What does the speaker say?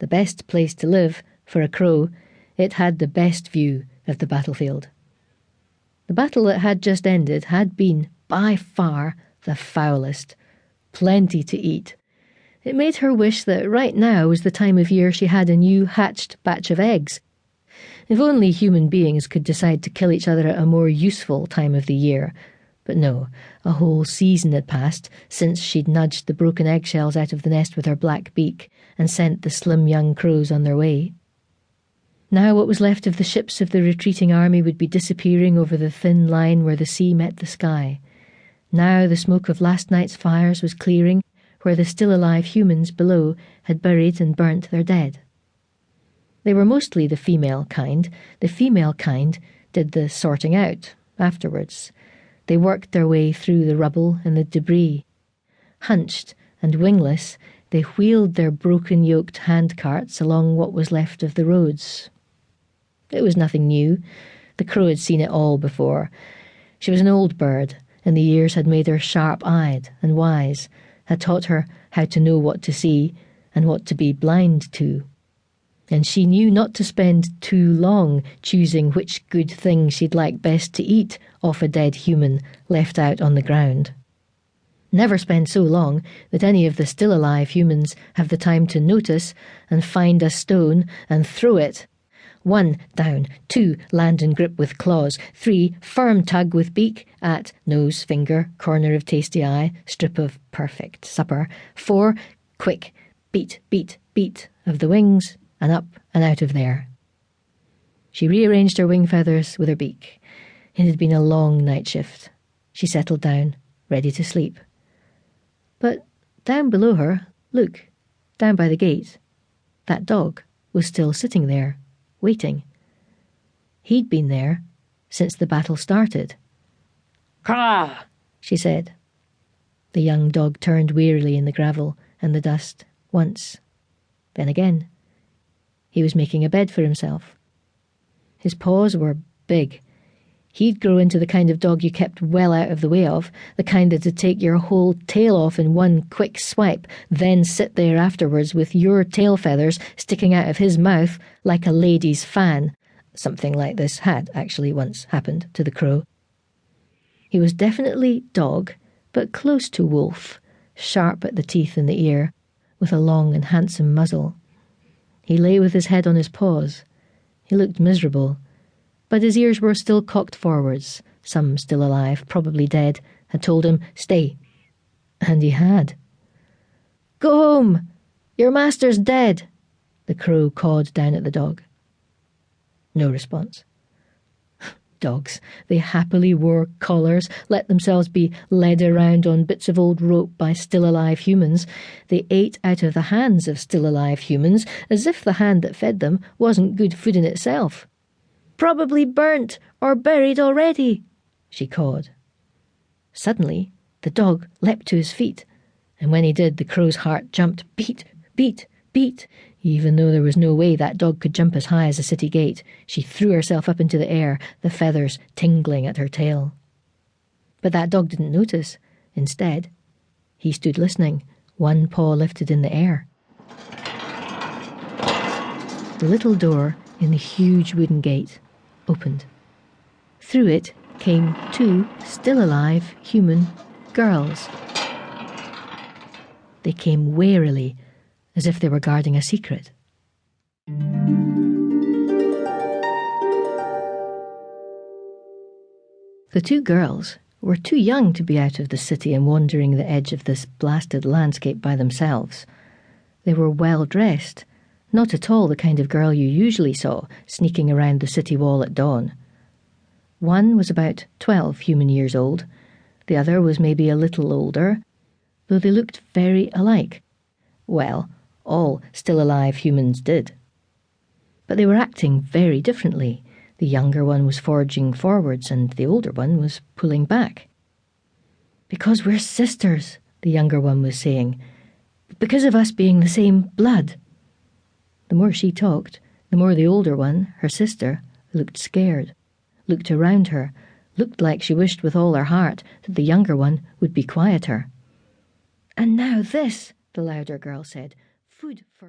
The best place to live, for a crow. It had the best view of the battlefield. The battle that had just ended had been, by far, the foulest. Plenty to eat. It made her wish that right now was the time of year she had a new hatched batch of eggs. If only human beings could decide to kill each other at a more useful time of the year. But no, a whole season had passed since she'd nudged the broken eggshells out of the nest with her black beak and sent the slim young crows on their way. Now what was left of the ships of the retreating army would be disappearing over the thin line where the sea met the sky. Now the smoke of last night's fires was clearing where the still-alive humans below had buried and burnt their dead. They were mostly the female kind. The female kind did the sorting out afterwards. They worked their way through the rubble and the debris. Hunched and wingless, they wheeled their broken-yoked handcarts along what was left of the roads. It was nothing new. The crow had seen it all before. She was an old bird, and the years had made her sharp-eyed and wise, had taught her how to know what to see and what to be blind to. And she knew not to spend too long choosing which good thing she'd like best to eat off a dead human left out on the ground. Never spend so long that any of the still-alive humans have the time to notice and find a stone and throw it. 1, down. 2, land and grip with claws. 3, firm tug with beak at nose, finger, corner of tasty eye, strip of perfect supper. 4, quick, beat, beat, beat of the wings, and up and out of there. She rearranged her wing feathers with her beak. It had been a long night shift. She settled down, ready to sleep. But down below her, look, down by the gate, that dog was still sitting there, waiting. He'd been there since the battle started. "Caw!" she said. The young dog turned wearily in the gravel and the dust once, then again. He was making a bed for himself. His paws were big. He'd grow into the kind of dog you kept well out of the way of, the kind that'd take your whole tail off in one quick swipe, then sit there afterwards with your tail feathers sticking out of his mouth like a lady's fan. Something like this had actually once happened to the crow. He was definitely dog, but close to wolf, sharp at the teeth and the ear, with a long and handsome muzzle. He lay with his head on his paws. He looked miserable, but his ears were still cocked forwards. Some still alive, probably dead, had told him, "Stay." And he had. "Go home! Your master's dead!" the crow cawed down at the dog. No response. Dogs. They happily wore collars, let themselves be led around on bits of old rope by still-alive humans. They ate out of the hands of still-alive humans, as if the hand that fed them wasn't good food in itself. "Probably burnt or buried already," she cawed. Suddenly, the dog leapt to his feet, and when he did, the crow's heart jumped beat, beat, beat. Even though there was no way that dog could jump as high as a city gate, she threw herself up into the air, the feathers tingling at her tail. But that dog didn't notice. Instead, he stood listening, one paw lifted in the air. The little door in the huge wooden gate opened. Through it came 2 still-alive human girls. They came warily, as if they were guarding a secret. The 2 girls were too young to be out of the city and wandering the edge of this blasted landscape by themselves. They were well dressed, not at all the kind of girl you usually saw sneaking around the city wall at dawn. One was about 12 human years old, the other was maybe a little older, though they looked very alike. Well, all still-alive humans did. But they were acting very differently. The younger one was forging forwards and the older one was pulling back. "Because we're sisters," the younger one was saying. "Because of us being the same blood." The more she talked, the more the older one, her sister, looked scared, looked around her, looked like she wished with all her heart that the younger one would be quieter. "And now this," the louder girl said. "Food for..."